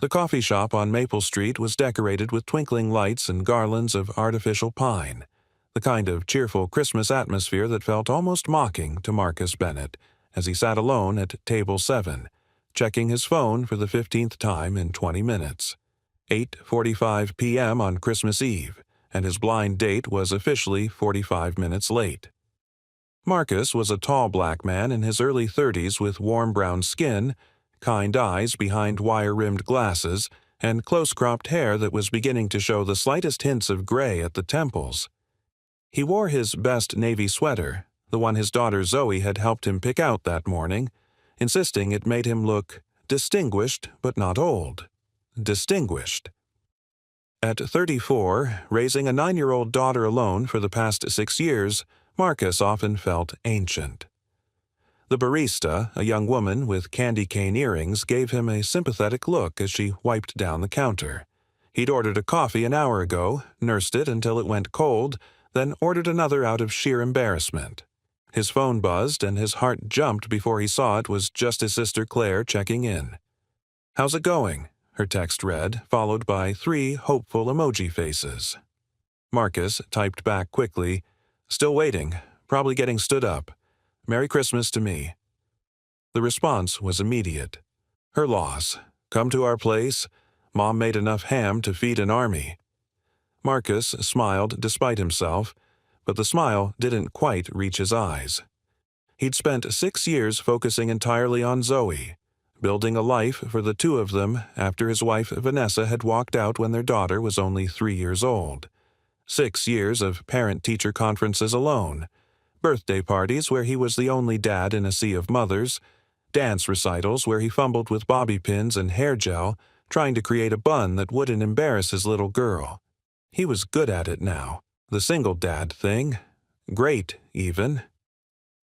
The coffee shop on Maple Street was decorated with twinkling lights and garlands of artificial pine, the kind of cheerful Christmas atmosphere that felt almost mocking to Marcus Bennett as he sat alone at Table 7, checking his phone for the 15th time in 20 minutes. 8:45 p.m. on Christmas Eve, and his blind date was officially 45 minutes late. Marcus was a tall black man in his early 30s with warm brown skin, kind eyes behind wire-rimmed glasses, and close-cropped hair that was beginning to show the slightest hints of gray at the temples. He wore his best navy sweater, the one his daughter Zoe had helped him pick out that morning, insisting it made him look distinguished but not old. Distinguished. At 34, raising a 9-year-old daughter alone for the past 6 years, Marcus often felt ancient. The barista, a young woman with candy cane earrings, gave him a sympathetic look as she wiped down the counter. He'd ordered a coffee an hour ago, nursed it until it went cold, then ordered another out of sheer embarrassment. His phone buzzed and his heart jumped before he saw it was just his sister Claire checking in. "How's it going?" her text read, followed by 3 hopeful emoji faces. Marcus typed back quickly, "Still waiting, probably getting stood up. Merry Christmas to me." The response was immediate. "Her loss. Come to our place. Mom made enough ham to feed an army." Marcus smiled despite himself, but the smile didn't quite reach his eyes. He'd spent 6 years focusing entirely on Zoe, building a life for the two of them after his wife Vanessa had walked out when their daughter was only 3 years old. 6 years of parent-teacher conferences alone, birthday parties where he was the only dad in a sea of mothers, dance recitals where he fumbled with bobby pins and hair gel, trying to create a bun that wouldn't embarrass his little girl. He was good at it now. The single dad thing. Great, even.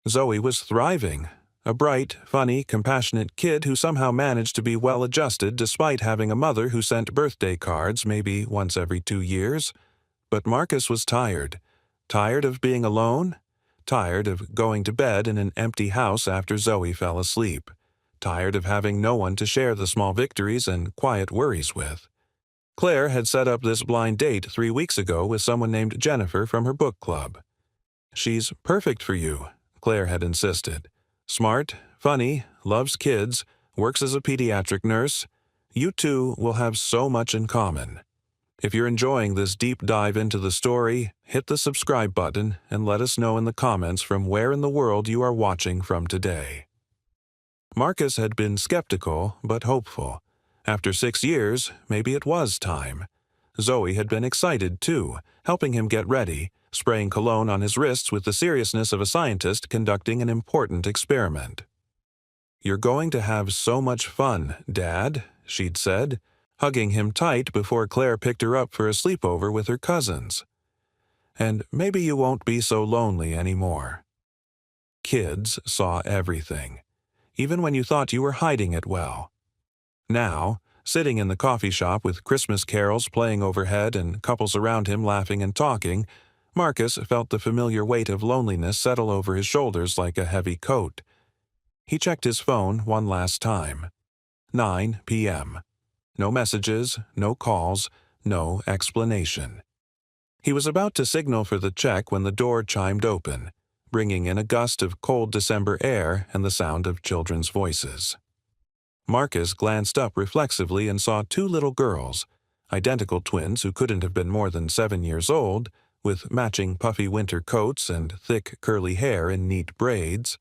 Zoe was thriving. A bright, funny, compassionate kid who somehow managed to be well-adjusted despite having a mother who sent birthday cards maybe once every 2 years. But Marcus was tired. Tired of being alone. Tired of going to bed in an empty house after Zoe fell asleep. Tired of having no one to share the small victories and quiet worries with. Claire had set up this blind date 3 weeks ago with someone named Jennifer from her book club. "She's perfect for you," Claire had insisted. "Smart, funny, loves kids, works as a pediatric nurse. You two will have so much in common." If you're enjoying this deep dive into the story, hit the subscribe button and let us know in the comments from where in the world you are watching from today. Marcus had been skeptical but hopeful. After 6 years, maybe it was time. Zoe had been excited too, helping him get ready, spraying cologne on his wrists with the seriousness of a scientist conducting an important experiment. "You're going to have so much fun, Dad," she'd said, hugging him tight before Claire picked her up for a sleepover with her cousins. "And maybe you won't be so lonely anymore." Kids saw everything, even when you thought you were hiding it well. Now, sitting in the coffee shop with Christmas carols playing overhead and couples around him laughing and talking, Marcus felt the familiar weight of loneliness settle over his shoulders like a heavy coat. He checked his phone one last time. 9 p.m. No messages, no calls, no explanation. He was about to signal for the check when the door chimed open, bringing in a gust of cold December air and the sound of children's voices. Marcus glanced up reflexively and saw 2 little girls, identical twins who couldn't have been more than 7 years old, with matching puffy winter coats and thick curly hair in neat braids.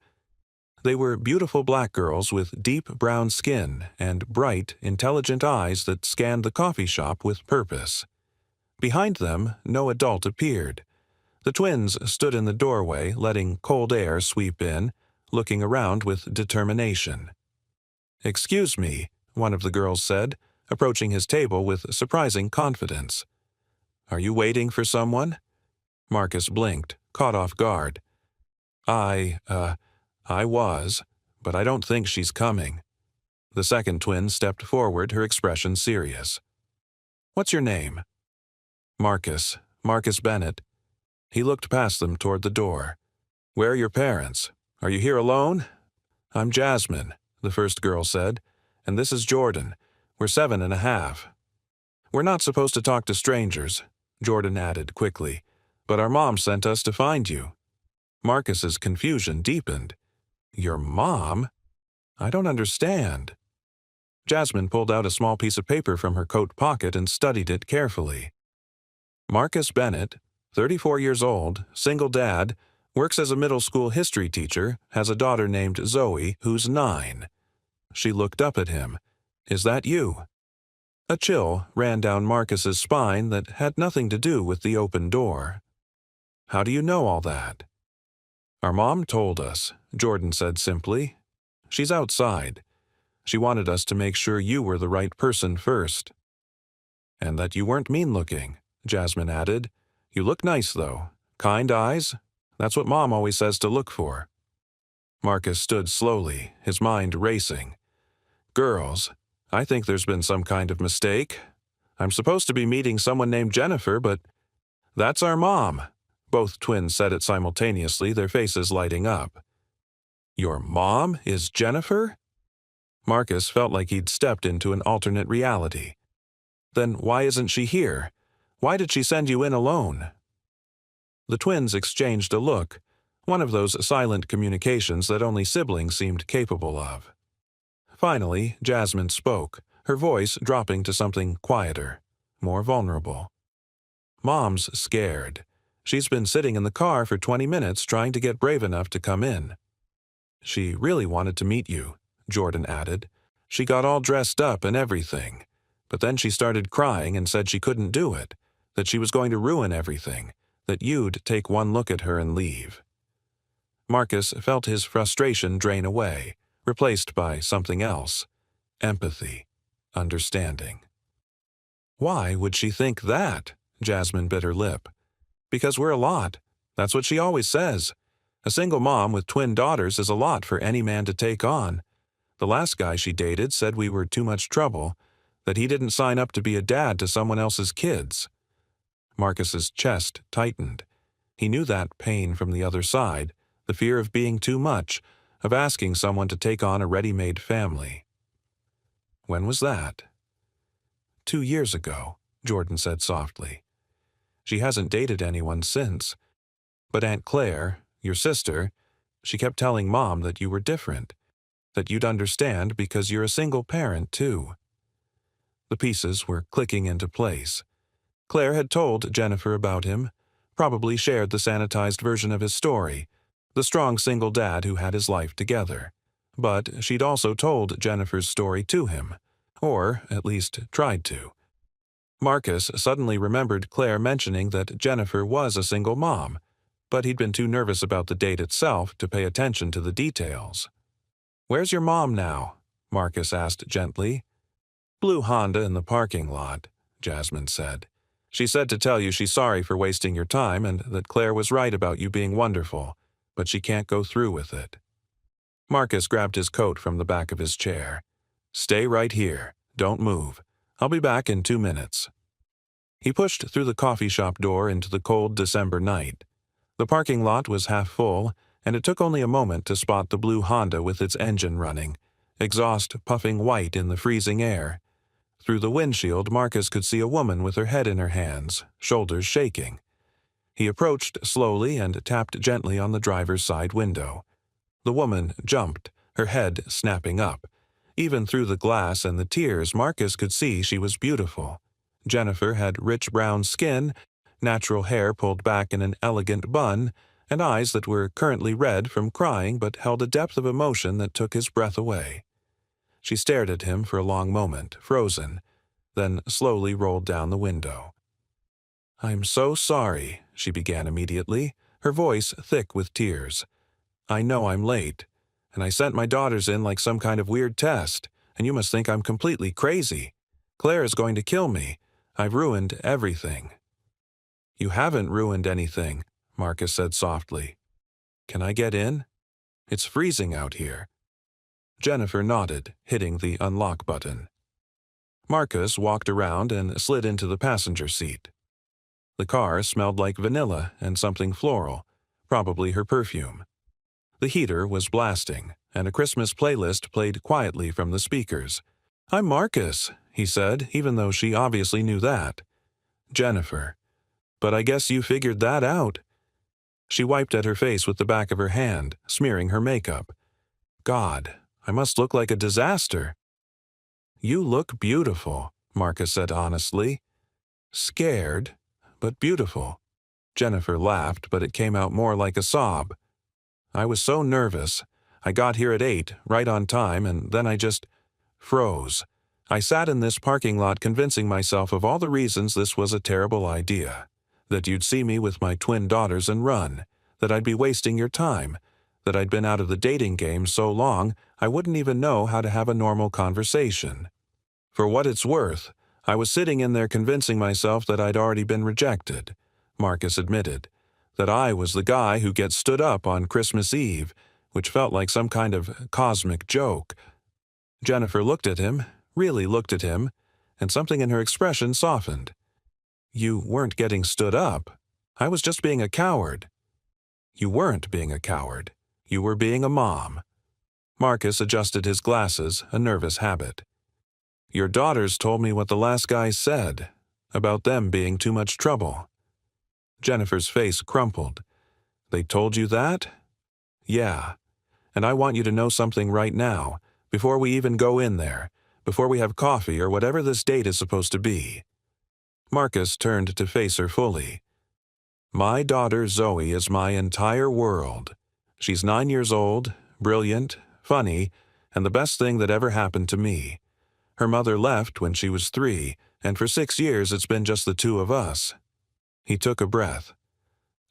They were beautiful black girls with deep brown skin and bright, intelligent eyes that scanned the coffee shop with purpose. Behind them, no adult appeared. The twins stood in the doorway, letting cold air sweep in, looking around with determination. "Excuse me," one of the girls said, approaching his table with surprising confidence. "Are you waiting for someone?" Marcus blinked, caught off guard. I was, but I don't think she's coming." The second twin stepped forward, her expression serious. "What's your name?" Marcus Bennett." He looked past them toward the door. "Where are your parents? Are you here alone?" "I'm Jasmine," the first girl said, "and this is Jordan. We're 7.5. We're not supposed to talk to strangers, Jordan added quickly, but our mom sent us to find you. Marcus's confusion deepened. Your mom? I don't understand. Jasmine pulled out a small piece of paper from her coat pocket and studied it carefully. Marcus Bennett, 34 years old, single dad, works as a middle school history teacher, has a daughter named Zoe, who's 9. She looked up at him. Is that you? A chill ran down Marcus's spine that had nothing to do with the open door. How do you know all that? Our mom told us, Jordan said simply. She's outside. She wanted us to make sure you were the right person first. And that you weren't mean-looking, Jasmine added. You look nice, though. Kind eyes? That's what Mom always says to look for. Marcus stood slowly, his mind racing. Girls, I think there's been some kind of mistake. I'm supposed to be meeting someone named Jennifer, but that's our mom. Both twins said it simultaneously, their faces lighting up. Your mom is Jennifer? Marcus felt like he'd stepped into an alternate reality. Then why isn't she here? Why did she send you in alone? The twins exchanged a look, one of those silent communications that only siblings seemed capable of. Finally, Jasmine spoke, her voice dropping to something quieter, more vulnerable. Mom's scared. She's been sitting in the car for 20 minutes trying to get brave enough to come in. She really wanted to meet you, Jordan added. She got all dressed up and everything. But then she started crying and said she couldn't do it, that she was going to ruin everything, that you'd take one look at her and leave. Marcus felt his frustration drain away, replaced by something else. Empathy. Understanding. Why would she think that? Jasmine bit her lip. Because we're a lot. That's what she always says. A single mom with twin daughters is a lot for any man to take on. The last guy she dated said we were too much trouble, that he didn't sign up to be a dad to someone else's kids. Marcus's chest tightened. He knew that pain from the other side, the fear of being too much, of asking someone to take on a ready-made family. When was that? 2 years ago, Jordan said softly. She hasn't dated anyone since. But Aunt Claire, your sister, she kept telling Mom that you were different, that you'd understand because you're a single parent, too. The pieces were clicking into place. Claire had told Jennifer about him, probably shared the sanitized version of his story, the strong single dad who had his life together. But she'd also told Jennifer's story to him, or at least tried to. Marcus suddenly remembered Claire mentioning that Jennifer was a single mom, but he'd been too nervous about the date itself to pay attention to the details. Where's your mom now? Marcus asked gently. Blue Honda in the parking lot, Jasmine said. She said to tell you she's sorry for wasting your time and that Claire was right about you being wonderful, but she can't go through with it. Marcus grabbed his coat from the back of his chair. Stay right here. Don't move. I'll be back in 2 minutes. He pushed through the coffee shop door into the cold December night. The parking lot was half full, and it took only a moment to spot the blue Honda with its engine running, exhaust puffing white in the freezing air. Through the windshield, Marcus could see a woman with her head in her hands, shoulders shaking. He approached slowly and tapped gently on the driver's side window. The woman jumped, her head snapping up. Even through the glass and the tears, Marcus could see she was beautiful. Jennifer had rich brown skin, natural hair pulled back in an elegant bun, and eyes that were currently red from crying but held a depth of emotion that took his breath away. She stared at him for a long moment, frozen, then slowly rolled down the window. I'm so sorry, she began immediately, her voice thick with tears. I know I'm late, and I sent my daughters in like some kind of weird test, and you must think I'm completely crazy. Claire is going to kill me. I've ruined everything. You haven't ruined anything, Marcus said softly. Can I get in? It's freezing out here. Jennifer nodded, hitting the unlock button. Marcus walked around and slid into the passenger seat. The car smelled like vanilla and something floral, probably her perfume. The heater was blasting, and a Christmas playlist played quietly from the speakers. I'm Marcus, he said, even though she obviously knew that. Jennifer. But I guess you figured that out. She wiped at her face with the back of her hand, smearing her makeup. God, I must look like a disaster. You look beautiful, Marcus said honestly. Scared, but beautiful. Jennifer laughed, but it came out more like a sob. I was so nervous. I got here at 8, right on time, and then I just froze. I sat in this parking lot convincing myself of all the reasons this was a terrible idea. That you'd see me with my twin daughters and run. That I'd be wasting your time. That I'd been out of the dating game so long I wouldn't even know how to have a normal conversation. For what it's worth, I was sitting in there convincing myself that I'd already been rejected, Marcus admitted. That I was the guy who gets stood up on Christmas Eve, which felt like some kind of cosmic joke. Jennifer looked at him, really looked at him, and something in her expression softened. You weren't getting stood up. I was just being a coward. You weren't being a coward. You were being a mom. Marcus adjusted his glasses, a nervous habit. Your daughters told me what the last guy said, about them being too much trouble. Jennifer's face crumpled. They told you that? Yeah. And I want you to know something right now, before we even go in there, before we have coffee or whatever this date is supposed to be. Marcus turned to face her fully. My daughter Zoe is my entire world. She's 9 years old, brilliant, funny, and the best thing that ever happened to me. Her mother left when she was 3, and for 6 years it's been just the two of us. He took a breath.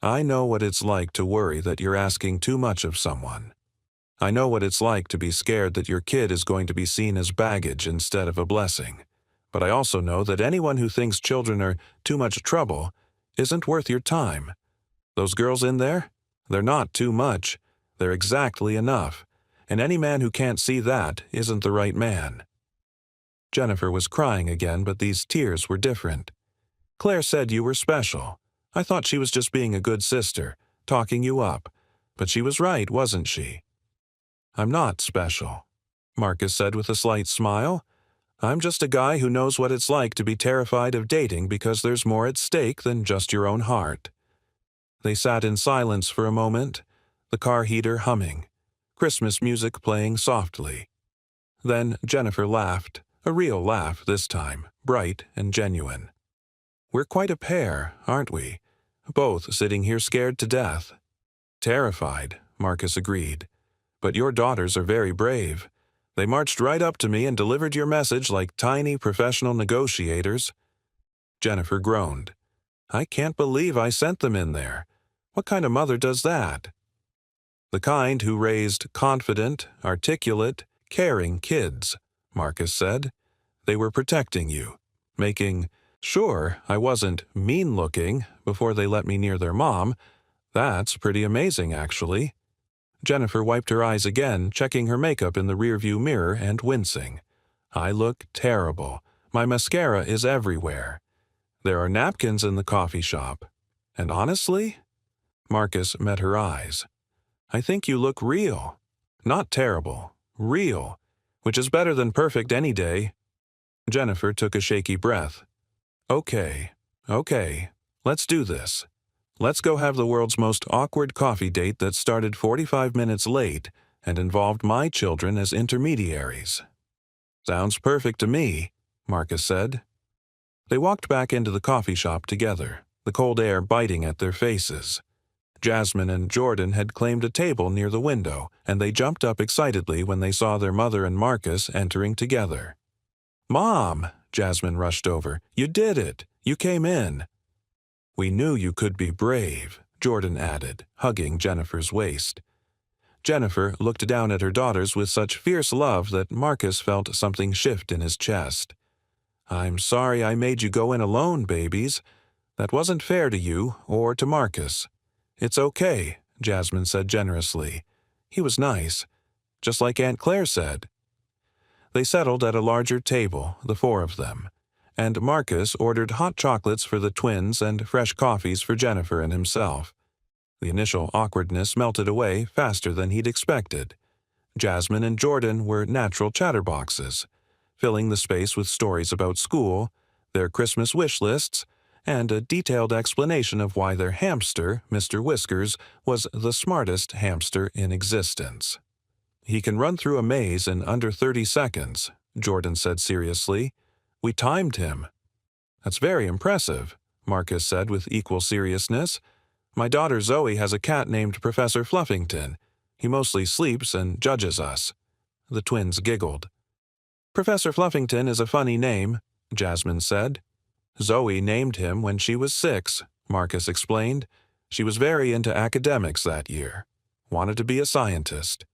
I know what it's like to worry that you're asking too much of someone. I know what it's like to be scared that your kid is going to be seen as baggage instead of a blessing. But I also know that anyone who thinks children are too much trouble isn't worth your time. Those girls in there? They're not too much. They're exactly enough. And any man who can't see that isn't the right man. Jennifer was crying again, but these tears were different. Claire said you were special. I thought she was just being a good sister, talking you up. But she was right, wasn't she? I'm not special, Marcus said with a slight smile. I'm just a guy who knows what it's like to be terrified of dating because there's more at stake than just your own heart. They sat in silence for a moment, the car heater humming, Christmas music playing softly. Then Jennifer laughed, a real laugh this time, bright and genuine. We're quite a pair, aren't we? Both sitting here scared to death. Terrified, Marcus agreed. But your daughters are very brave. They marched right up to me and delivered your message like tiny professional negotiators. Jennifer groaned. I can't believe I sent them in there. What kind of mother does that? The kind who raised confident, articulate, caring kids, Marcus said. They were protecting you, making sure I wasn't mean-looking before they let me near their mom. That's pretty amazing, actually. Jennifer wiped her eyes again, checking her makeup in the rearview mirror and wincing. I look terrible. My mascara is everywhere. There are napkins in the coffee shop. And honestly, Marcus met her eyes. I think you look real. Not terrible. Real. Which is better than perfect any day. Jennifer took a shaky breath. Okay. Let's do this. Let's go have the world's most awkward coffee date that started 45 minutes late and involved my children as intermediaries. Sounds perfect to me, Marcus said. They walked back into the coffee shop together, the cold air biting at their faces. Jasmine and Jordan had claimed a table near the window, and they jumped up excitedly when they saw their mother and Marcus entering together. Mom, Jasmine rushed over. You did it. You came in. We knew you could be brave, Jordan added, hugging Jennifer's waist. Jennifer looked down at her daughters with such fierce love that Marcus felt something shift in his chest. I'm sorry I made you go in alone, babies. That wasn't fair to you or to Marcus. It's okay, Jasmine said generously. He was nice, just like Aunt Claire said. They settled at a larger table, the 4 of them, and Marcus ordered hot chocolates for the twins and fresh coffees for Jennifer and himself. The initial awkwardness melted away faster than he'd expected. Jasmine and Jordan were natural chatterboxes. filling the space with stories about school, their Christmas wish lists, and a detailed explanation of why their hamster, Mr. Whiskers, was the smartest hamster in existence. "He can run through a maze in under 30 seconds, Jordan said seriously. "We timed him." "That's very impressive," Marcus said with equal seriousness. "My daughter Zoe has a cat named Professor Fluffington. He mostly sleeps and judges us." The twins giggled. "Professor Fluffington is a funny name," Jasmine said. "Zoe named him when she was 6, Marcus explained. "She was very into academics that year. Wanted to be a scientist."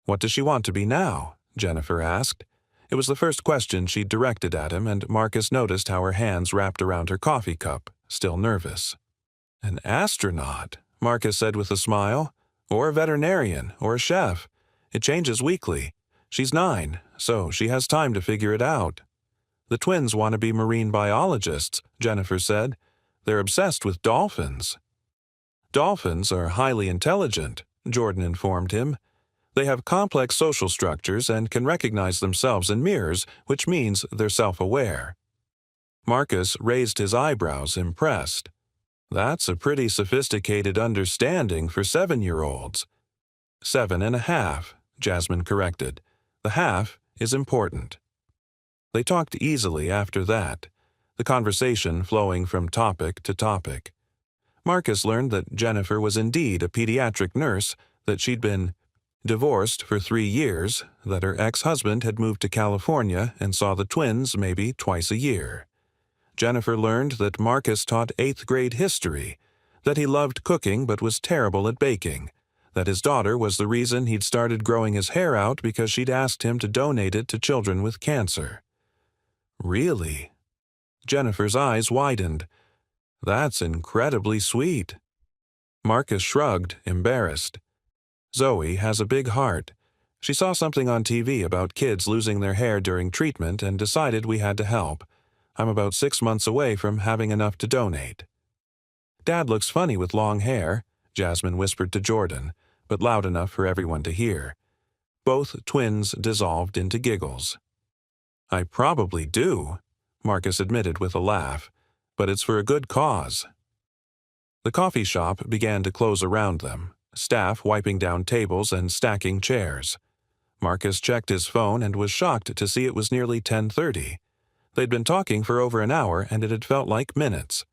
"What does she want to be now?" Jennifer asked. It was the first question she'd directed at him, and Marcus noticed how her hands wrapped around her coffee cup, still nervous. "An astronaut," Marcus said with a smile. "Or a veterinarian, or a chef. It changes weekly. She's 9, so she has time to figure it out." "The twins want to be marine biologists," Jennifer said. "They're obsessed with dolphins." "Dolphins are highly intelligent," Jordan informed him. "They have complex social structures and can recognize themselves in mirrors, which means they're self-aware." Marcus raised his eyebrows, impressed. "That's a pretty sophisticated understanding for 7-year-olds. 7.5, Jasmine corrected. The half is important. They talked easily after that, the conversation flowing from topic to topic. Marcus learned that Jennifer was indeed a pediatric nurse, that she'd been divorced for 3 years, that her ex-husband had moved to California and saw the twins maybe twice a year. Jennifer learned that Marcus taught 8th grade history, that he loved cooking but was terrible at baking, that his daughter was the reason he'd started growing his hair out because she'd asked him to donate it to children with cancer. "Really?" Jennifer's eyes widened. "That's incredibly sweet." Marcus shrugged, embarrassed. "Zoe has a big heart. She saw something on TV about kids losing their hair during treatment and decided we had to help. I'm about 6 months away from having enough to donate." "Dad looks funny with long hair," Jasmine whispered to Jordan, but loud enough for everyone to hear. Both twins dissolved into giggles. "I probably do," Marcus admitted with a laugh, "but it's for a good cause." The coffee shop began to close around them, staff wiping down tables and stacking chairs. Marcus checked his phone and was shocked to see it was nearly 10:30. They'd been talking for over an hour, and it had felt like minutes.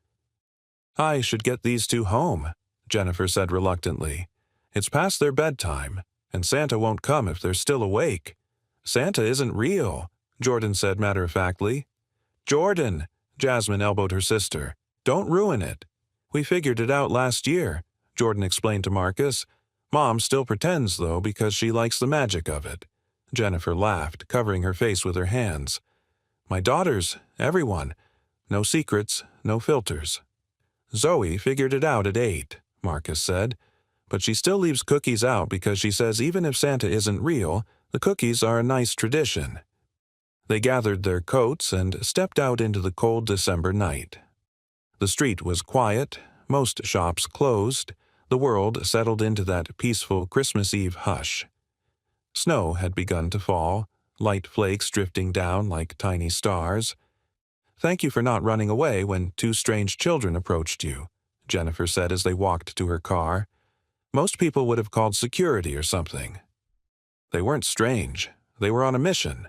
"I should get these two home," Jennifer said reluctantly. "It's past their bedtime, and Santa won't come if they're still awake." "Santa isn't real," Jordan said matter-of-factly. "Jordan," Jasmine elbowed her sister, "don't ruin it." "We figured it out last year," Jordan explained to Marcus. "Mom still pretends, though, because she likes the magic of it." Jennifer laughed, covering her face with her hands. "My daughters, everyone. No secrets, no filters." "Zoe figured it out at 8, Marcus said. "But she still leaves cookies out because she says even if Santa isn't real, the cookies are a nice tradition." They gathered their coats and stepped out into the cold December night. The street was quiet, most shops closed, the world settled into that peaceful Christmas Eve hush. Snow had begun to fall, light flakes drifting down like tiny stars. "Thank you for not running away when 2 strange children approached you," Jennifer said as they walked to her car. "Most people would have called security or something." "They weren't strange. They were on a mission."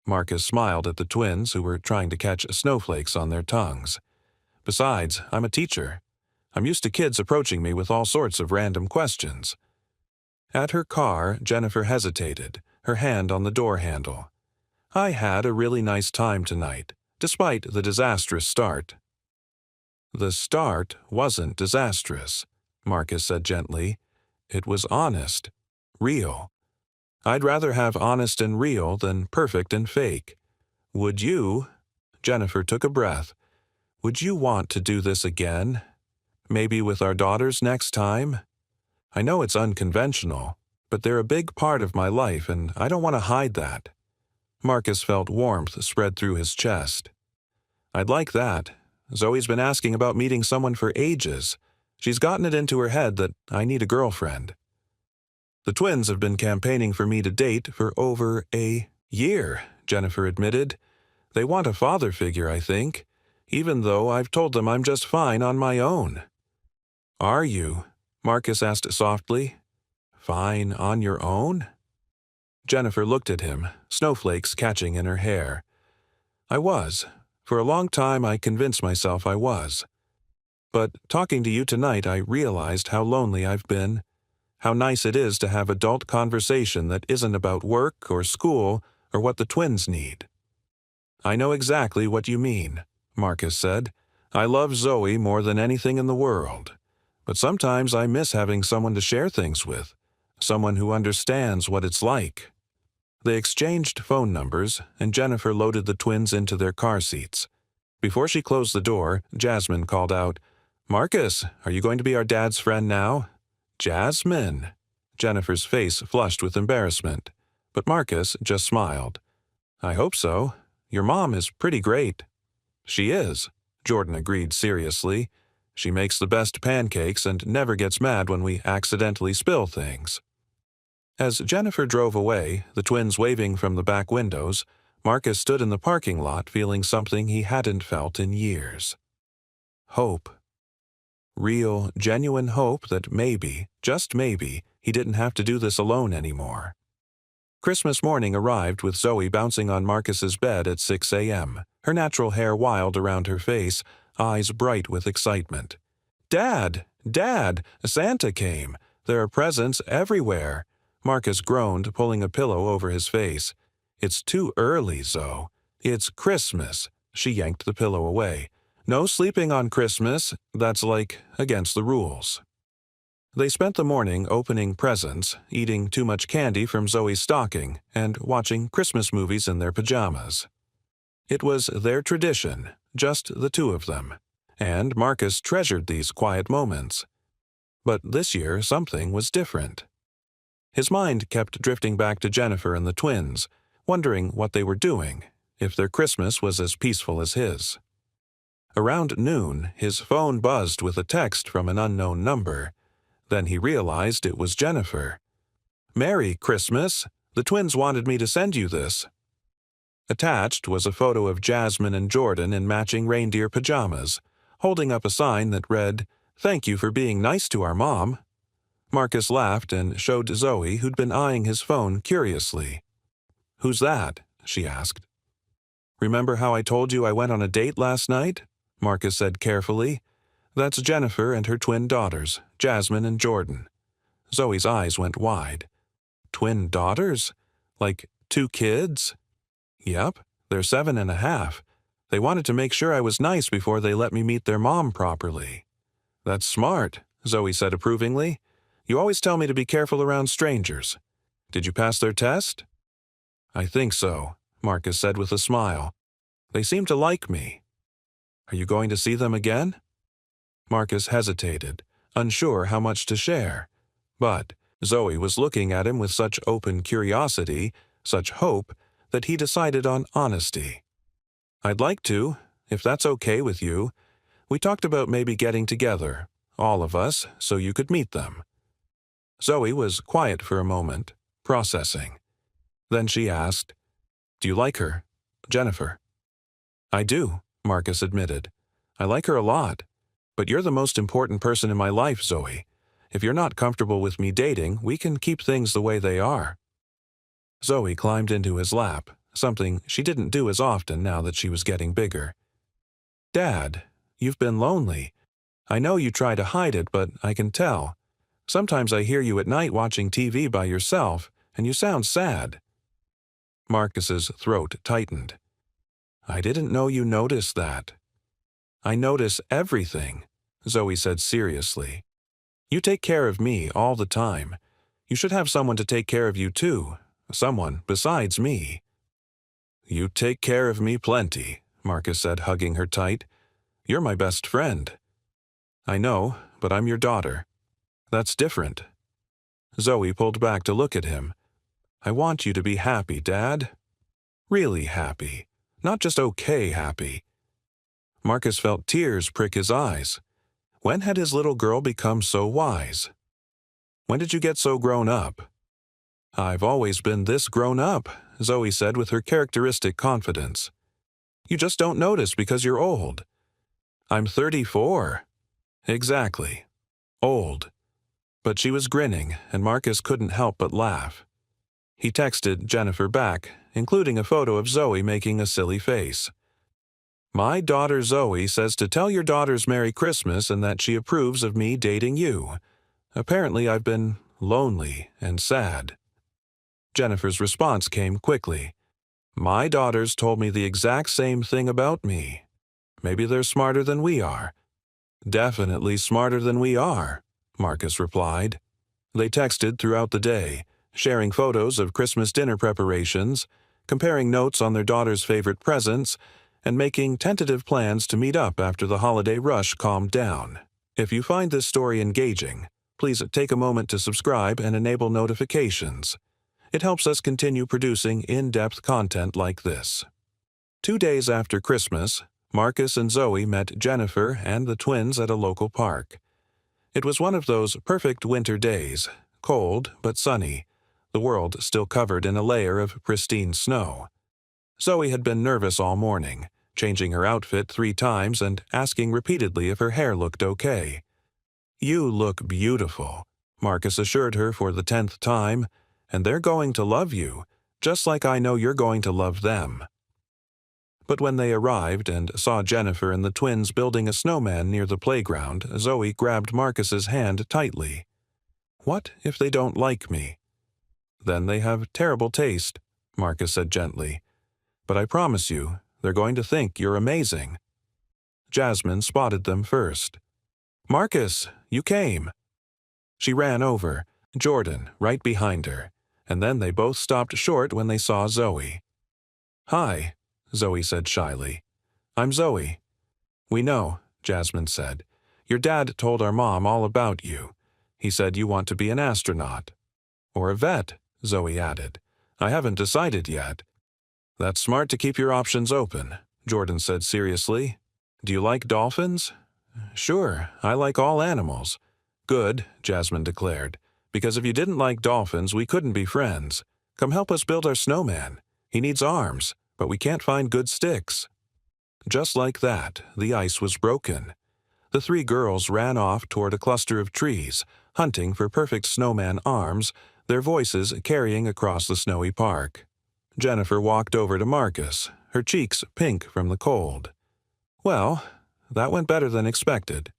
Marcus smiled at the twins who were trying to catch snowflakes on their tongues. "Besides, I'm a teacher. I'm used to kids approaching me with all sorts of random questions." At her car, Jennifer hesitated, her hand on the door handle. "I had a really nice time tonight, despite the disastrous start." "The start wasn't disastrous," Marcus said gently. "It was honest, real. I'd rather have honest and real than perfect and fake. Would you?" Jennifer took a breath. "Would you want to do this again? Maybe with our daughters next time? I know it's unconventional, but they're a big part of my life and I don't want to hide that." Marcus felt warmth spread through his chest. "I'd like that. Zoe's been asking about meeting someone for ages. She's gotten it into her head that I need a girlfriend. The twins have been campaigning for me to date for over a Year, Jennifer admitted. They want a father figure, I think, even though I've told them I'm just fine on my own. Are you? Marcus asked softly. Fine on your own? Jennifer looked at him, snowflakes catching in her hair. I was. For a long time I convinced myself I was. But talking to you tonight I realized how lonely I've been, how nice it is to have adult conversation that isn't about work or school or what the twins need. I know exactly what you mean, Marcus said. I love Zoe more than anything in the world. But sometimes I miss having someone to share things with, someone who understands what it's like. They exchanged phone numbers, and Jennifer loaded the twins into their car seats. Before she closed the door, Jasmine called out, Marcus, are you going to be our dad's friend now? Jasmine. Jennifer's face flushed with embarrassment, but Marcus just smiled. I hope so. Your mom is pretty great. She is, Jordan agreed seriously. She makes the best pancakes and never gets mad when we accidentally spill things. As Jennifer drove away, the twins waving from the back windows, Marcus stood in the parking lot feeling something he hadn't felt in years. Hope. Real, genuine hope that maybe, just maybe, he didn't have to do this alone anymore. Christmas morning arrived with Zoe bouncing on Marcus's bed at 6 a.m., her natural hair wild around her face, eyes bright with excitement. Dad! Dad! Santa came! There are presents everywhere! Marcus groaned, pulling a pillow over his face. It's too early, Zoe. It's Christmas. She yanked the pillow away. No sleeping on Christmas. That's like against the rules. They spent the morning opening presents, eating too much candy from Zoe's stocking, and watching Christmas movies in their pajamas. It was their tradition, just the two of them, and Marcus treasured these quiet moments. But this year something was different. His mind kept drifting back to Jennifer and the twins, wondering what they were doing, if their Christmas was as peaceful as his. Around noon, his phone buzzed with a text from an unknown number. Then he realized it was Jennifer. Merry Christmas! The twins wanted me to send you this. Attached was a photo of Jasmine and Jordan in matching reindeer pajamas, holding up a sign that read, Thank you for being nice to our mom. Marcus laughed and showed Zoe, who'd been eyeing his phone curiously. Who's that? She asked. Remember how I told you I went on a date last night? Marcus said carefully. That's Jennifer and her twin daughters, Jasmine and Jordan. Zoe's eyes went wide. Twin daughters? Like 2 kids? Yep, they're 7.5. They wanted to make sure I was nice before they let me meet their mom properly. That's smart, Zoe said approvingly. You always tell me to be careful around strangers. Did you pass their test? I think so, Marcus said with a smile. They seem to like me. Are you going to see them again? Marcus hesitated, unsure how much to share. But Zoe was looking at him with such open curiosity, such hope, that he decided on honesty. I'd like to, if that's okay with you. We talked about maybe getting together, all of us, so you could meet them. Zoe was quiet for a moment, processing. Then she asked, Do you like her, Jennifer? I do, Marcus admitted. I like her a lot. But you're the most important person in my life, Zoe. If you're not comfortable with me dating, we can keep things the way they are. Zoe climbed into his lap, something she didn't do as often now that she was getting bigger. Dad, you've been lonely. I know you try to hide it, but I can tell. Sometimes I hear you at night watching TV by yourself, and you sound sad. Marcus's throat tightened. I didn't know you noticed that. I notice everything, Zoe said seriously. You take care of me all the time. You should have someone to take care of you too, someone besides me. You take care of me plenty, Marcus said, hugging her tight. You're my best friend. I know, but I'm your daughter. That's different. Zoe pulled back to look at him. I want you to be happy, Dad. Really happy, not just okay happy. Marcus felt tears prick his eyes. When had his little girl become so wise? When did you get so grown up? I've always been this grown up, Zoe said with her characteristic confidence. You just don't notice because you're old. I'm 34. Exactly. Old. But she was grinning, and Marcus couldn't help but laugh. He texted Jennifer back, including a photo of Zoe making a silly face. My daughter Zoe says to tell your daughters Merry Christmas and that she approves of me dating you. Apparently I've been lonely and sad. Jennifer's response came quickly. My daughters told me the exact same thing about me. Maybe they're smarter than we are. Definitely smarter than we are, Marcus replied. They texted throughout the day, sharing photos of Christmas dinner preparations, comparing notes on their daughter's favorite presents, and making tentative plans to meet up after the holiday rush calmed down. If you find this story engaging, please take a moment to subscribe and enable notifications. It helps us continue producing in-depth content like this. 2 days after Christmas, Marcus and Zoe met Jennifer and the twins at a local park. It was one of those perfect winter days, cold but sunny, the world still covered in a layer of pristine snow. Zoe had been nervous all morning, changing her outfit 3 times and asking repeatedly if her hair looked okay. You look beautiful, Marcus assured her for the 10th time, and they're going to love you, just like I know you're going to love them. But when they arrived and saw Jennifer and the twins building a snowman near the playground, Zoe grabbed Marcus's hand tightly. What if they don't like me? Then they have terrible taste, Marcus said gently. But I promise you, they're going to think you're amazing. Jasmine spotted them first. Marcus, you came. She ran over, Jordan right behind her, and then they both stopped short when they saw Zoe. Hi, Zoe said shyly. I'm Zoe. We know, Jasmine said. Your dad told our mom all about you. He said you want to be an astronaut. Or a vet, Zoe added. I haven't decided yet. That's smart to keep your options open, Jordan said seriously. Do you like dolphins? Sure, I like all animals. Good, Jasmine declared. Because if you didn't like dolphins, we couldn't be friends. Come help us build our snowman. He needs arms, but we can't find good sticks. Just like that, the ice was broken. The 3 girls ran off toward a cluster of trees, hunting for perfect snowman arms, their voices carrying across the snowy park. Jennifer walked over to Marcus, her cheeks pink from the cold. Well, that went better than expected.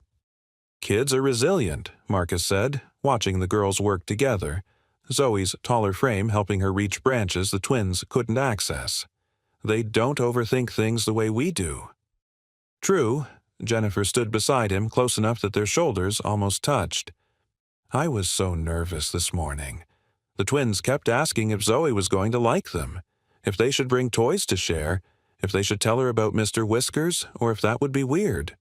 Kids are resilient, Marcus said, watching the girls work together, Zoe's taller frame helping her reach branches the twins couldn't access. They don't overthink things the way we do. True, Jennifer stood beside him close enough that their shoulders almost touched. I was so nervous this morning. The twins kept asking if Zoe was going to like them, if they should bring toys to share, if they should tell her about Mr. Whiskers, or if that would be weird.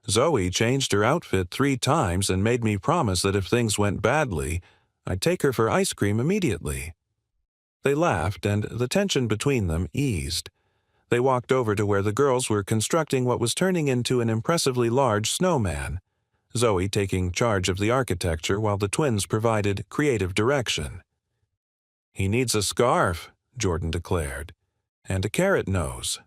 Zoe changed her outfit 3 times and made me promise that if things went badly, I'd take her for ice cream immediately. They laughed, and the tension between them eased. They walked over to where the girls were constructing what was turning into an impressively large snowman, Zoe taking charge of the architecture while the twins provided creative direction. He needs a scarf, Jordan declared, and a carrot nose.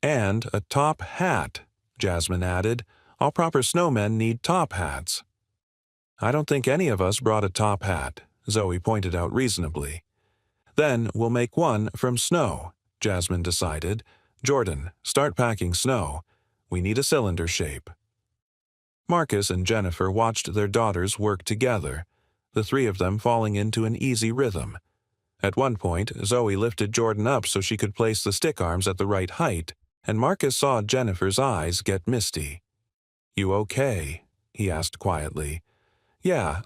And a top hat, Jasmine added. All proper snowmen need top hats. I don't think any of us brought a top hat, Zoe pointed out reasonably. Then we'll make one from snow, Jasmine decided. Jordan, start packing snow. We need a cylinder shape. Marcus and Jennifer watched their daughters work together, the 3 of them falling into an easy rhythm. At one point, Zoe lifted Jordan up so she could place the stick arms at the right height, and Marcus saw Jennifer's eyes get misty. You okay? He asked quietly. Yeah,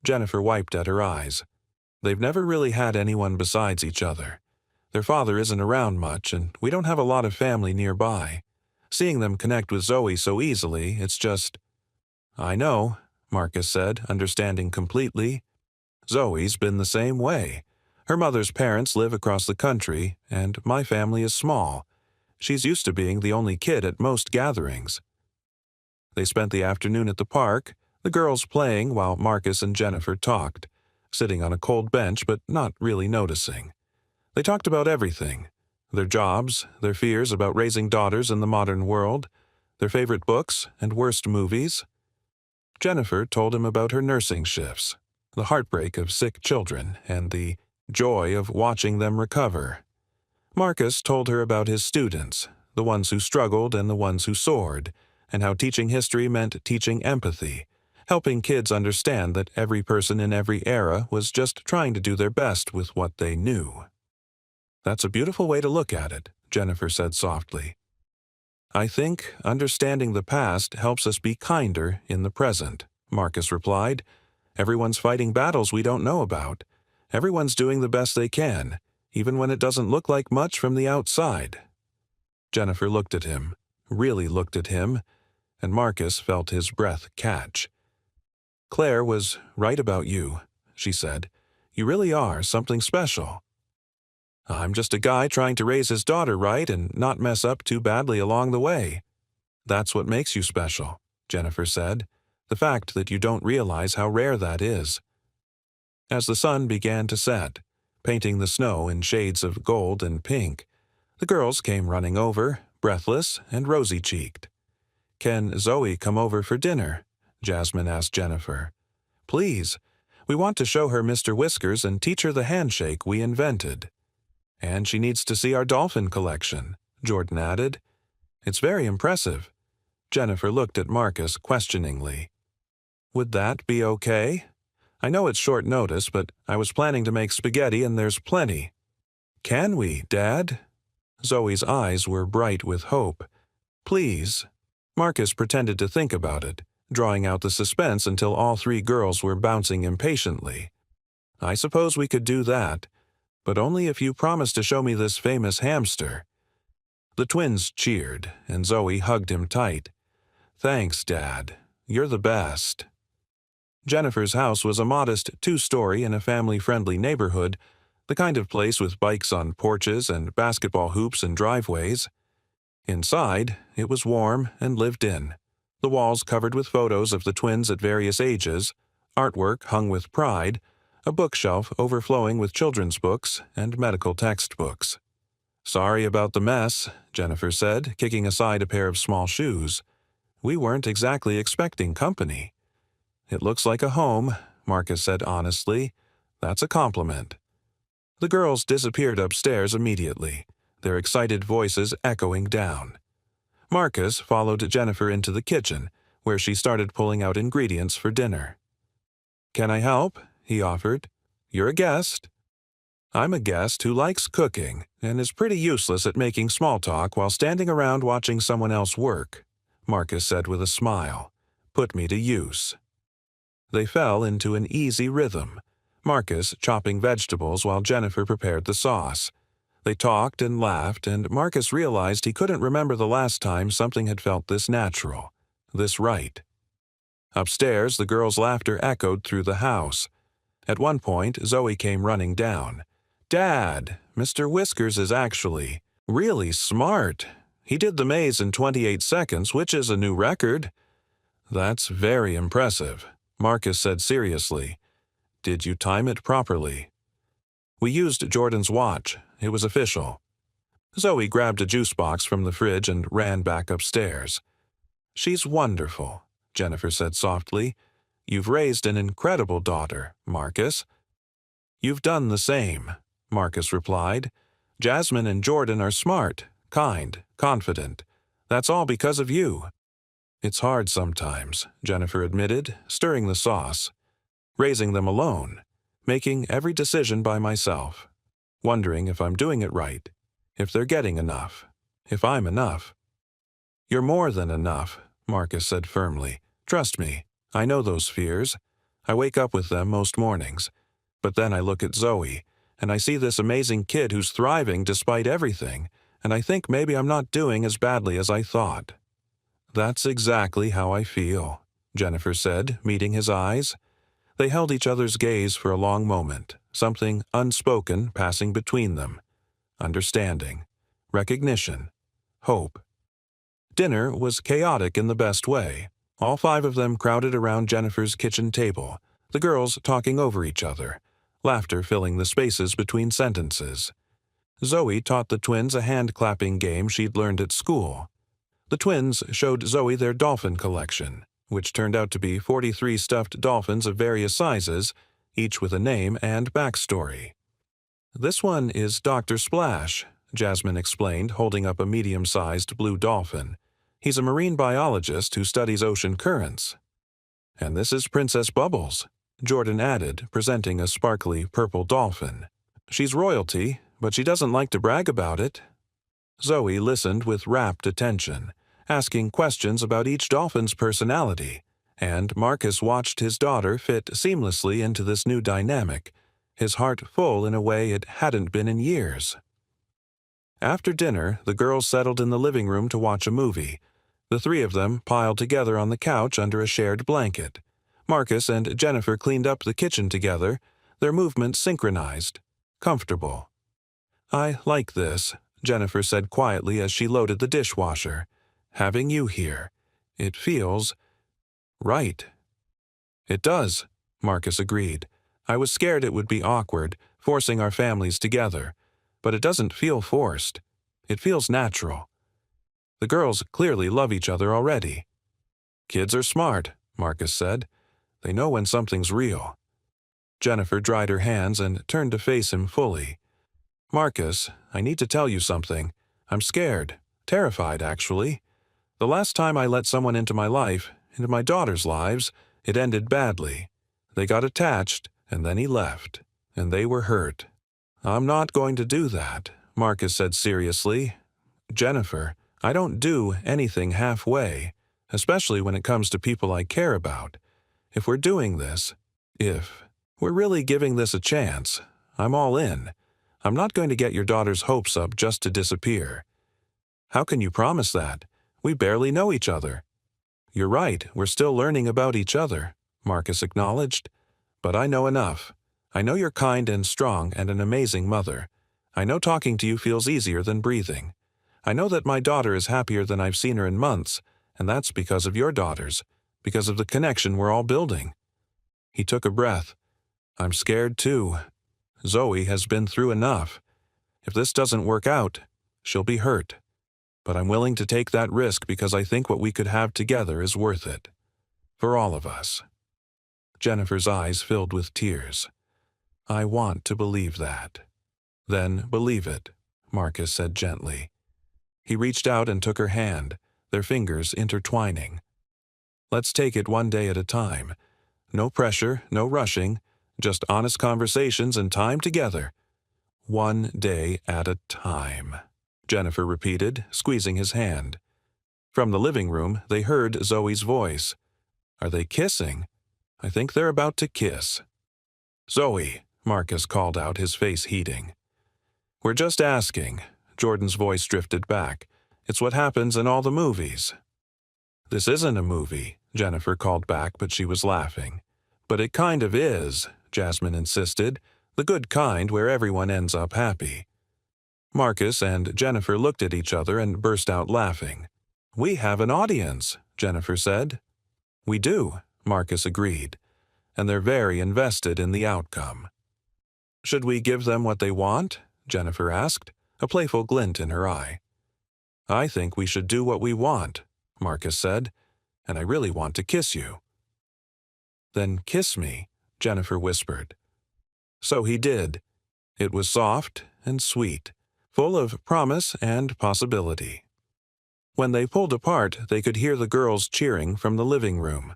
Jennifer wiped at her eyes. They've never really had anyone besides each other. Their father isn't around much, and we don't have a lot of family nearby. Seeing them connect with Zoe so easily, it's just... I know, Marcus said, understanding completely. Zoe's been the same way. Her mother's parents live across the country, and my family is small. She's used to being the only kid at most gatherings. They spent the afternoon at the park, the girls playing while Marcus and Jennifer talked, sitting on a cold bench but not really noticing. They talked about everything: their jobs, their fears about raising daughters in the modern world, their favorite books and worst movies. Jennifer told him about her nursing shifts, the heartbreak of sick children, and the joy of watching them recover. Marcus told her about his students, the ones who struggled and the ones who soared, and how teaching history meant teaching empathy, helping kids understand that every person in every era was just trying to do their best with what they knew. "That's a beautiful way to look at it," Jennifer said softly. "I think understanding the past helps us be kinder in the present," Marcus replied. "Everyone's fighting battles we don't know about. Everyone's doing the best they can, even when it doesn't look like much from the outside." Jennifer looked at him, really looked at him, and Marcus felt his breath catch. "Claire was right about you," she said. "You really are something special." "I'm just a guy trying to raise his daughter right and not mess up too badly along the way." "That's what makes you special," Jennifer said. "The fact that you don't realize how rare that is." As the sun began to set, painting the snow in shades of gold and pink, the girls came running over, breathless and rosy-cheeked. "Can Zoe come over for dinner?" Jasmine asked Jennifer. "Please. We want to show her Mr. Whiskers and teach her the handshake we invented." "And she needs to see our dolphin collection," Jordan added. "It's very impressive." Jennifer looked at Marcus questioningly. "Would that be okay? I know it's short notice, but I was planning to make spaghetti and there's plenty." "Can we, Dad?" Zoe's eyes were bright with hope. "Please." Marcus pretended to think about it, drawing out the suspense until all three girls were bouncing impatiently. "I suppose we could do that, but only if you promise to show me this famous hamster." The twins cheered, and Zoe hugged him tight. "Thanks, Dad. You're the best." Jennifer's house was a modest 2-story in a family-friendly neighborhood, the kind of place with bikes on porches and basketball hoops in driveways. Inside, it was warm and lived in, the walls covered with photos of the twins at various ages, artwork hung with pride, a bookshelf overflowing with children's books and medical textbooks. "Sorry about the mess," Jennifer said, kicking aside a pair of small shoes. "We weren't exactly expecting company." "It looks like a home," Marcus said honestly. "That's a compliment." The girls disappeared upstairs immediately, their excited voices echoing down. Marcus followed Jennifer into the kitchen, where she started pulling out ingredients for dinner. "Can I help?" he offered. "You're a guest." "I'm a guest who likes cooking and is pretty useless at making small talk while standing around watching someone else work," Marcus said with a smile. "Put me to use." They fell into an easy rhythm, Marcus chopping vegetables while Jennifer prepared the sauce. They talked and laughed, and Marcus realized he couldn't remember the last time something had felt this natural, this right. Upstairs, the girls' laughter echoed through the house. At one point, Zoe came running down. "Dad, Mr. Whiskers is actually really smart. He did the maze in 28 seconds, which is a new record." "That's very impressive," Marcus said seriously. "Did you time it properly?" "We used Jordan's watch. It was official." Zoe grabbed a juice box from the fridge and ran back upstairs. "She's wonderful," Jennifer said softly. "You've raised an incredible daughter, Marcus." "You've done the same," Marcus replied. "Jasmine and Jordan are smart, kind, confident. That's all because of you." "It's hard sometimes," Jennifer admitted, stirring the sauce. "Raising them alone, making every decision by myself, wondering if I'm doing it right, if they're getting enough, if I'm enough." "You're more than enough," Marcus said firmly. "Trust me, I know those fears. I wake up with them most mornings. But then I look at Zoe, and I see this amazing kid who's thriving despite everything, and I think maybe I'm not doing as badly as I thought." "That's exactly how I feel," Jennifer said, meeting his eyes. They held each other's gaze for a long moment, something unspoken passing between them. Understanding, recognition, hope. Dinner was chaotic in the best way. All 5 of them crowded around Jennifer's kitchen table, the girls talking over each other, laughter filling the spaces between sentences. Zoe taught the twins a hand-clapping game she'd learned at school. The twins showed Zoe their dolphin collection, which turned out to be 43 stuffed dolphins of various sizes, each with a name and backstory. "This one is Dr. Splash," Jasmine explained, holding up a medium-sized blue dolphin. "He's a marine biologist who studies ocean currents." "And this is Princess Bubbles," Jordan added, presenting a sparkly purple dolphin. "She's royalty, but she doesn't like to brag about it." Zoe listened with rapt attention, asking questions about each dolphin's personality, and Marcus watched his daughter fit seamlessly into this new dynamic, his heart full in a way it hadn't been in years. After dinner, the girls settled in the living room to watch a movie. The three of them piled together on the couch under a shared blanket. Marcus and Jennifer cleaned up the kitchen together, their movements synchronized, comfortable. "I like this," Jennifer said quietly as she loaded the dishwasher. "Having you here. It feels right." "It does," Marcus agreed. "I was scared it would be awkward, forcing our families together. But it doesn't feel forced. It feels natural. The girls clearly love each other already." "Kids are smart," Marcus said. "They know when something's real." Jennifer dried her hands and turned to face him fully. "Marcus, I need to tell you something. I'm scared. Terrified, actually. The last time I let someone into my life, into my daughter's lives, it ended badly. They got attached, and then he left. And they were hurt. I'm not going to do that," Marcus said seriously. "Jennifer, I don't do anything halfway, especially when it comes to people I care about. If we're doing this, if we're really giving this a chance, I'm all in. I'm not going to get your daughter's hopes up just to disappear." "How can you promise that? We barely know each other." "You're right, we're still learning about each other," Marcus acknowledged. "But I know enough. I know you're kind and strong and an amazing mother. I know talking to you feels easier than breathing. I know that my daughter is happier than I've seen her in months, and that's because of your daughters, because of the connection we're all building." He took a breath. "I'm scared too. Zoe has been through enough. If this doesn't work out, she'll be hurt. But I'm willing to take that risk because I think what we could have together is worth it. For all of us." Jennifer's eyes filled with tears. "I want to believe that." "Then believe it," Marcus said gently. He reached out and took her hand, their fingers intertwining. "Let's take it one day at a time. No pressure, no rushing, just honest conversations and time together. One day at a time," Jennifer repeated, squeezing his hand. From the living room, they heard Zoe's voice. "Are they kissing? I think they're about to kiss." "Zoe," Marcus called out, his face heating. "We're just asking." Jordan's voice drifted back. "It's what happens in all the movies." "This isn't a movie," Jennifer called back, but she was laughing. "But it kind of is," Jasmine insisted. "The good kind where everyone ends up happy." Marcus and Jennifer looked at each other and burst out laughing. "We have an audience," Jennifer said. "We do," Marcus agreed. "And they're very invested in the outcome." "Should we give them what they want?" Jennifer asked, a playful glint in her eye. "I think we should do what we want," Marcus said. "And I really want to kiss you." "Then kiss me," Jennifer whispered. So he did. It was soft and sweet, full of promise and possibility. When they pulled apart, they could hear the girls cheering from the living room.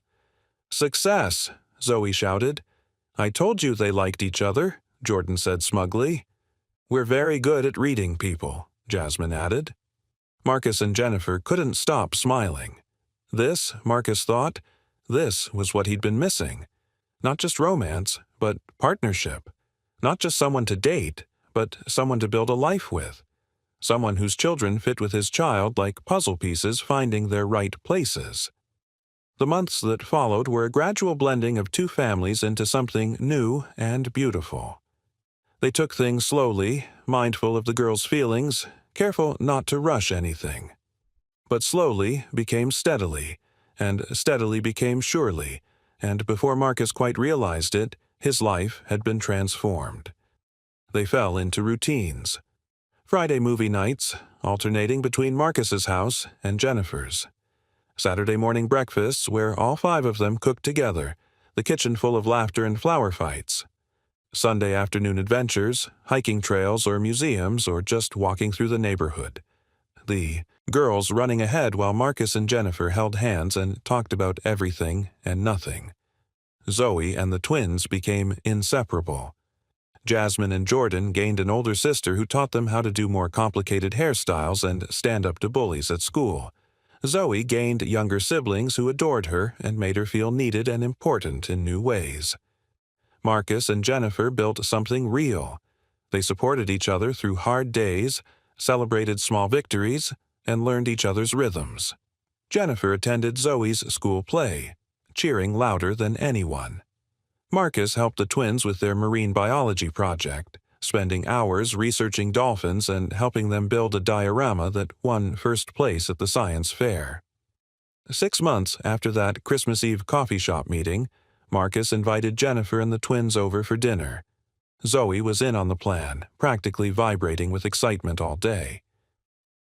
"Success!" Zoe shouted. "I told you they liked each other," Jordan said smugly. "We're very good at reading people," Jasmine added. Marcus and Jennifer couldn't stop smiling. This, Marcus thought, this was what he'd been missing. Not just romance, but partnership. Not just someone to date, but someone to build a life with. Someone whose children fit with his child like puzzle pieces finding their right places. The months that followed were a gradual blending of two families into something new and beautiful. They took things slowly, mindful of the girls' feelings, careful not to rush anything. But slowly became steadily, and steadily became surely, and before Marcus quite realized it, his life had been transformed. They fell into routines. Friday movie nights, alternating between Marcus's house and Jennifer's. Saturday morning breakfasts where all 5 of them cooked together, the kitchen full of laughter and flower fights. Sunday afternoon adventures, hiking trails or museums or just walking through the neighborhood. The girls running ahead while Marcus and Jennifer held hands and talked about everything and nothing. Zoe and the twins became inseparable. Jasmine and Jordan gained an older sister who taught them how to do more complicated hairstyles and stand up to bullies at school. Zoe gained younger siblings who adored her and made her feel needed and important in new ways. Marcus and Jennifer built something real. They supported each other through hard days, celebrated small victories, and learned each other's rhythms. Jennifer attended Zoe's school play, cheering louder than anyone. Marcus helped the twins with their marine biology project, spending hours researching dolphins and helping them build a diorama that won first place at the science fair. 6 months after that Christmas Eve coffee shop meeting, Marcus invited Jennifer and the twins over for dinner. Zoe was in on the plan, practically vibrating with excitement all day.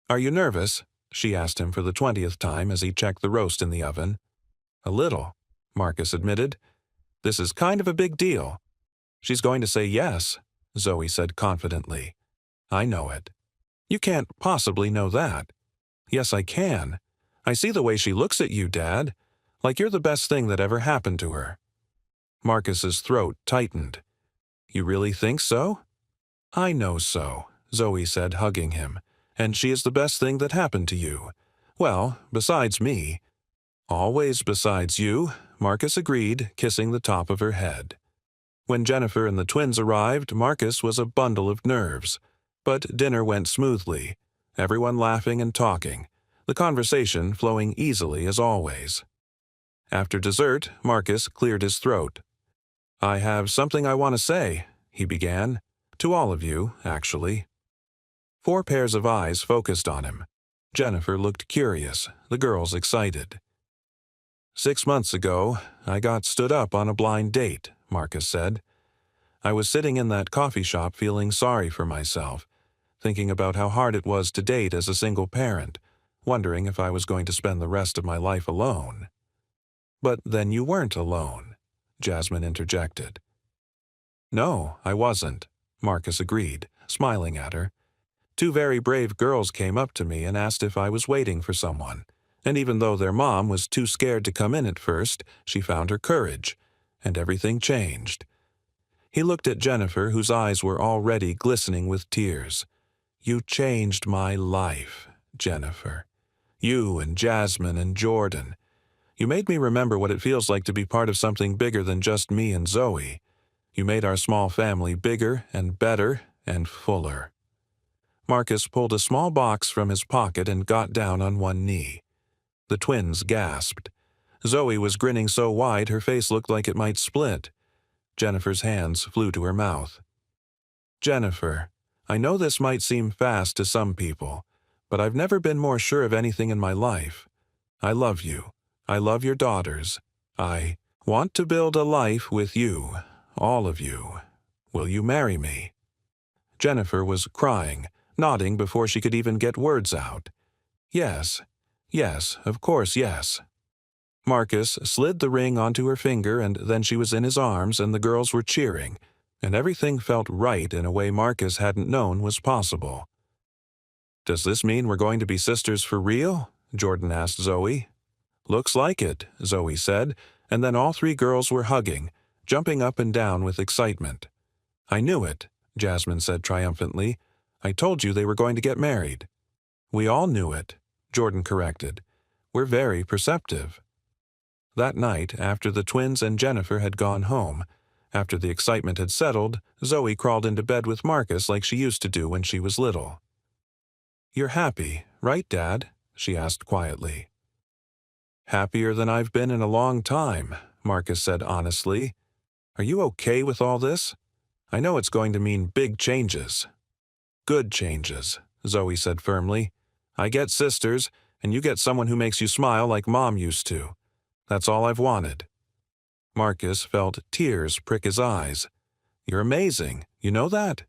"Are you nervous?" she asked him for the 20th time as he checked the roast in the oven. "A little," Marcus admitted. "This is kind of a big deal." "She's going to say yes," Zoe said confidently. "I know it." "You can't possibly know that." "Yes, I can. I see the way she looks at you, Dad. Like you're the best thing that ever happened to her." Marcus's throat tightened. "You really think so?" "I know so," Zoe said, hugging him. "And she is the best thing that happened to you. Well, besides me." "Always besides you," Marcus agreed, kissing the top of her head. When Jennifer and the twins arrived, Marcus was a bundle of nerves. But dinner went smoothly, everyone laughing and talking, the conversation flowing easily as always. After dessert, Marcus cleared his throat. "I have something I want to say," he began. "To all of you, actually." 4 pairs of eyes focused on him. Jennifer looked curious, the girls excited. 6 months ago, I got stood up on a blind date, Marcus said. I was sitting in that coffee shop feeling sorry for myself, thinking about how hard it was to date as a single parent, wondering if I was going to spend the rest of my life alone. "But then you weren't alone," Jasmine interjected. "No, I wasn't," Marcus agreed, smiling at her. 2 very brave girls came up to me and asked if I was waiting for someone, and even though their mom was too scared to come in at first, she found her courage, and everything changed. He looked at Jennifer, whose eyes were already glistening with tears. "You changed my life, Jennifer. You and Jasmine and Jordan. You made me remember what it feels like to be part of something bigger than just me and Zoe. You made our small family bigger and better and fuller." Marcus pulled a small box from his pocket and got down on one knee. The twins gasped. Zoe was grinning so wide her face looked like it might split. Jennifer's hands flew to her mouth. "Jennifer, I know this might seem fast to some people, but I've never been more sure of anything in my life. I love you. I love your daughters. I want to build a life with you, all of you. Will you marry me?" Jennifer was crying, nodding before she could even get words out. "Yes, yes, of course, yes." Marcus slid the ring onto her finger, and then she was in his arms and the girls were cheering, and everything felt right in a way Marcus hadn't known was possible. "Does this mean we're going to be sisters for real?" Jordan asked Zoe. "Looks like it," Zoe said, and then all 3 girls were hugging, jumping up and down with excitement. "I knew it," Jasmine said triumphantly. "I told you they were going to get married." "We all knew it," Jordan corrected. "We're very perceptive." That night, after the twins and Jennifer had gone home, after the excitement had settled, Zoe crawled into bed with Marcus like she used to do when she was little. "You're happy, right, Dad?" she asked quietly. "Happier than I've been in a long time," Marcus said honestly. "Are you okay with all this? I know it's going to mean big changes." "Good changes," Zoe said firmly. "I get sisters, and you get someone who makes you smile like Mom used to. That's all I've wanted." Marcus felt tears prick his eyes. "You're amazing. You know that?"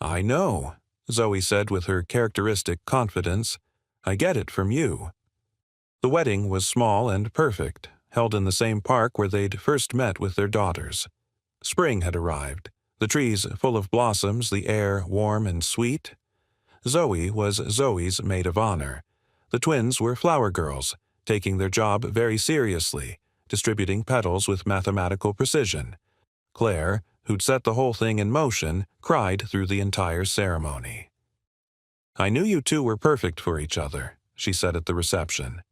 "I know," Zoe said with her characteristic confidence. "I get it from you." The wedding was small and perfect, held in the same park where they'd first met with their daughters. Spring had arrived, the trees full of blossoms, the air warm and sweet. Zoe was Zoe's maid of honor. The twins were flower girls, taking their job very seriously, distributing petals with mathematical precision. Claire, who'd set the whole thing in motion, cried through the entire ceremony. "I knew you two were perfect for each other," she said at the reception.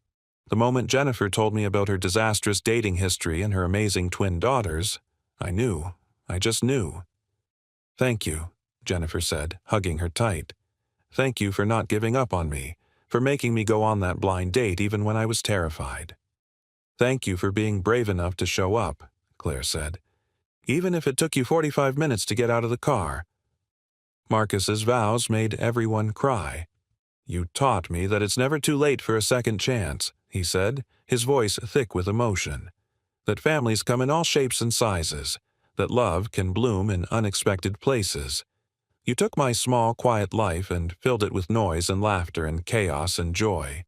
"The moment Jennifer told me about her disastrous dating history and her amazing twin daughters, I knew. I just knew." "Thank you," Jennifer said, hugging her tight. "Thank you for not giving up on me, for making me go on that blind date even when I was terrified." "Thank you for being brave enough to show up," Claire said. "Even if it took you 45 minutes to get out of the car." Marcus's vows made everyone cry. "You taught me that it's never too late for a second chance," he said, his voice thick with emotion. "That families come in all shapes and sizes, that love can bloom in unexpected places. You took my small, quiet life and filled it with noise and laughter and chaos and joy.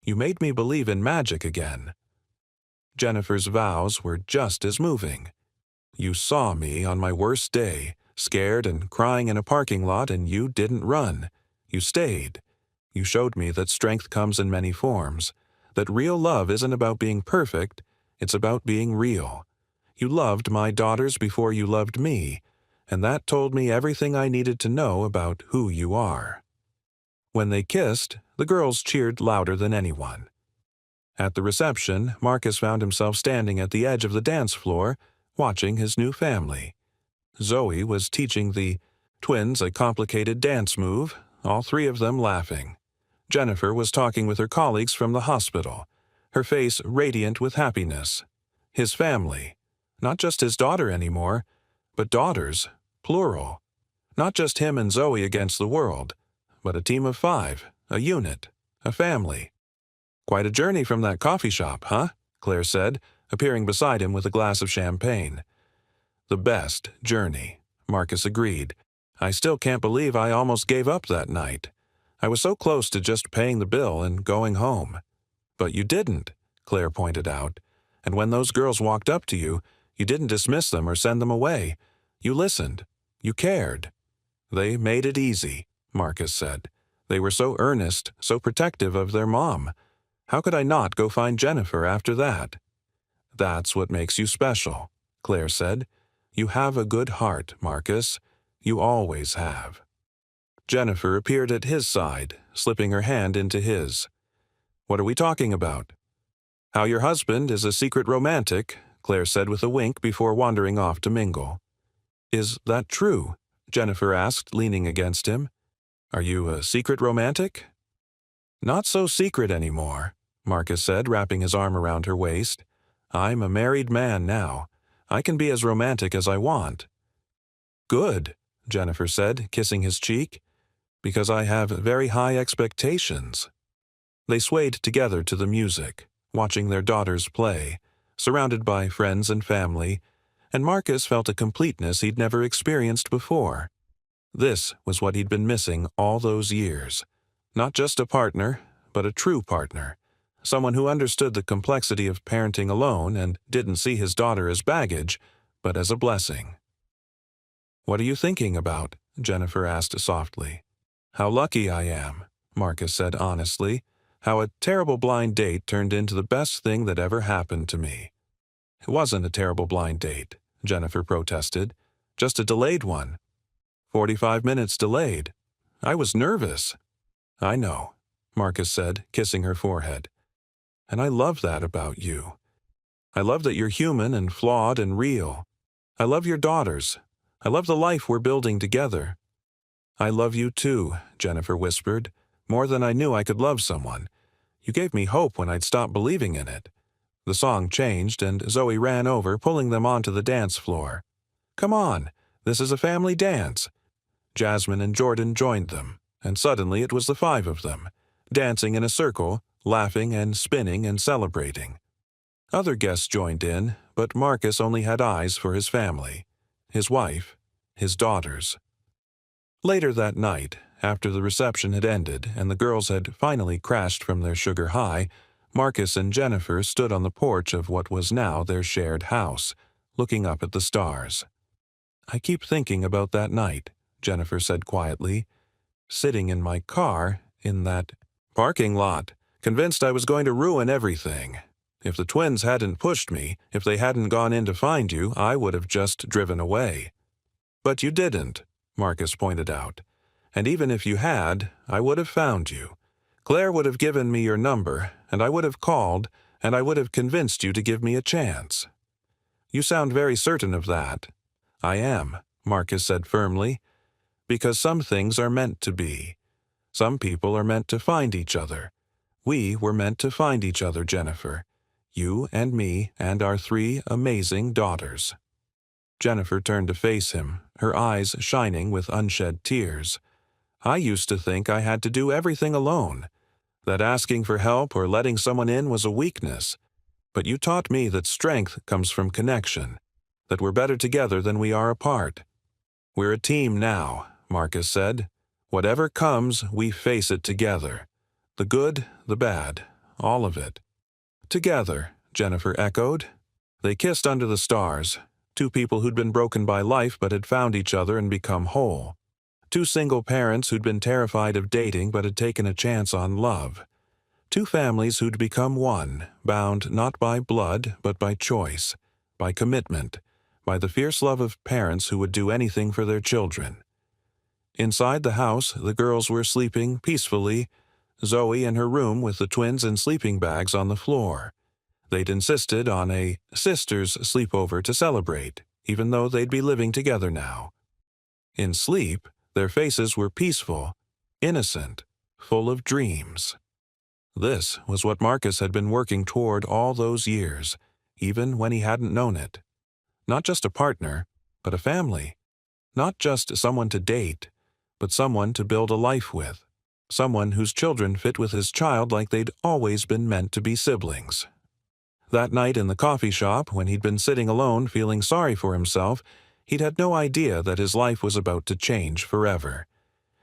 You made me believe in magic again." Jennifer's vows were just as moving. "You saw me on my worst day, scared and crying in a parking lot, and you didn't run. You stayed. You showed me that strength comes in many forms, that real love isn't about being perfect, it's about being real. You loved my daughters before you loved me, and that told me everything I needed to know about who you are." When they kissed, the girls cheered louder than anyone. At the reception, Marcus found himself standing at the edge of the dance floor, watching his new family. Zoe was teaching the twins a complicated dance move, all three of them laughing. Jennifer was talking with her colleagues from the hospital, her face radiant with happiness. His family, not just his daughter anymore, but daughters, plural. Not just him and Zoe against the world, but a team of 5, a unit, a family. "Quite a journey from that coffee shop, huh?" Claire said, appearing beside him with a glass of champagne. "The best journey," Marcus agreed. "I still can't believe I almost gave up that night. I was so close to just paying the bill and going home." "But you didn't," Claire pointed out. "And when those girls walked up to you, you didn't dismiss them or send them away. You listened. You cared." "They made it easy," Marcus said. "They were so earnest, so protective of their mom. How could I not go find Jennifer after that?" "That's what makes you special," Claire said. "You have a good heart, Marcus. You always have." Jennifer appeared at his side, slipping her hand into his. "What are we talking about?" "How your husband is a secret romantic," Claire said with a wink before wandering off to mingle. "Is that true?" Jennifer asked, leaning against him. "Are you a secret romantic?" "Not so secret anymore," Marcus said, wrapping his arm around her waist. "I'm a married man now. I can be as romantic as I want." "Good," Jennifer said, kissing his cheek, "because I have very high expectations." They swayed together to the music, watching their daughters play, surrounded by friends and family, and Marcus felt a completeness he'd never experienced before. This was what he'd been missing all those years. Not just a partner, but a true partner. Someone who understood the complexity of parenting alone and didn't see his daughter as baggage, but as a blessing. "What are you thinking about?" Jennifer asked softly. "How lucky I am," Marcus said honestly. "How a terrible blind date turned into the best thing that ever happened to me." "It wasn't a terrible blind date," Jennifer protested. "Just a delayed one. 45 minutes delayed. I was nervous." "I know," Marcus said, kissing her forehead. "And I love that about you. I love that you're human and flawed and real. I love your daughters. I love the life we're building together." "I love you too," Jennifer whispered, "more than I knew I could love someone. You gave me hope when I'd stopped believing in it." The song changed, and Zoe ran over, pulling them onto the dance floor. "Come on, this is a family dance." Jasmine and Jordan joined them, and suddenly it was the 5 of them, dancing in a circle, laughing and spinning and celebrating. Other guests joined in, but Marcus only had eyes for his family, his wife, his daughters. Later that night, after the reception had ended and the girls had finally crashed from their sugar high, Marcus and Jennifer stood on the porch of what was now their shared house, looking up at the stars. "I keep thinking about that night," Jennifer said quietly, "sitting in my car in that parking lot, convinced I was going to ruin everything. If the twins hadn't pushed me, if they hadn't gone in to find you, I would have just driven away." "But you didn't," Marcus pointed out. "And even if you had, I would have found you. Claire would have given me your number, and I would have called, and I would have convinced you to give me a chance." "You sound very certain of that." "I am," Marcus said firmly, "because some things are meant to be. Some people are meant to find each other. We were meant to find each other, Jennifer. You and me and our 3 amazing daughters." Jennifer turned to face him, her eyes shining with unshed tears. "I used to think I had to do everything alone, that asking for help or letting someone in was a weakness. But you taught me that strength comes from connection, that we're better together than we are apart." "We're a team now," Marcus said. "Whatever comes, we face it together. The good, the bad, all of it." "Together," Jennifer echoed. They kissed under the stars, 2 people who'd been broken by life but had found each other and become whole. 2 single parents who'd been terrified of dating but had taken a chance on love. 2 families who'd become one, bound not by blood but by choice, by commitment, by the fierce love of parents who would do anything for their children. Inside the house, the girls were sleeping peacefully, Zoe in her room with the twins in sleeping bags on the floor. They'd insisted on a sisters' sleepover to celebrate, even though they'd be living together now. In sleep, their faces were peaceful, innocent, full of dreams. This was what Marcus had been working toward all those years, even when he hadn't known it. Not just a partner, but a family. Not just someone to date, but someone to build a life with. Someone whose children fit with his child like they'd always been meant to be siblings. That night in the coffee shop, when he'd been sitting alone feeling sorry for himself, he'd had no idea that his life was about to change forever.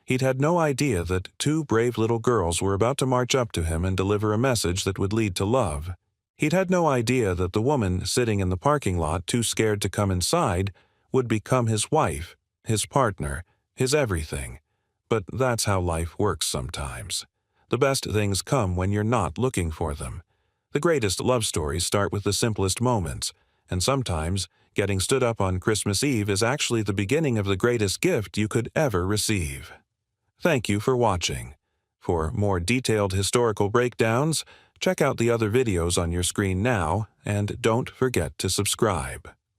He'd had no idea that 2 brave little girls were about to march up to him and deliver a message that would lead to love. He'd had no idea that the woman sitting in the parking lot, too scared to come inside, would become his wife, his partner, his everything. But that's how life works sometimes. The best things come when you're not looking for them. The greatest love stories start with the simplest moments, and sometimes getting stood up on Christmas Eve is actually the beginning of the greatest gift you could ever receive. Thank you for watching. For more detailed historical breakdowns, check out the other videos on your screen now, and don't forget to subscribe.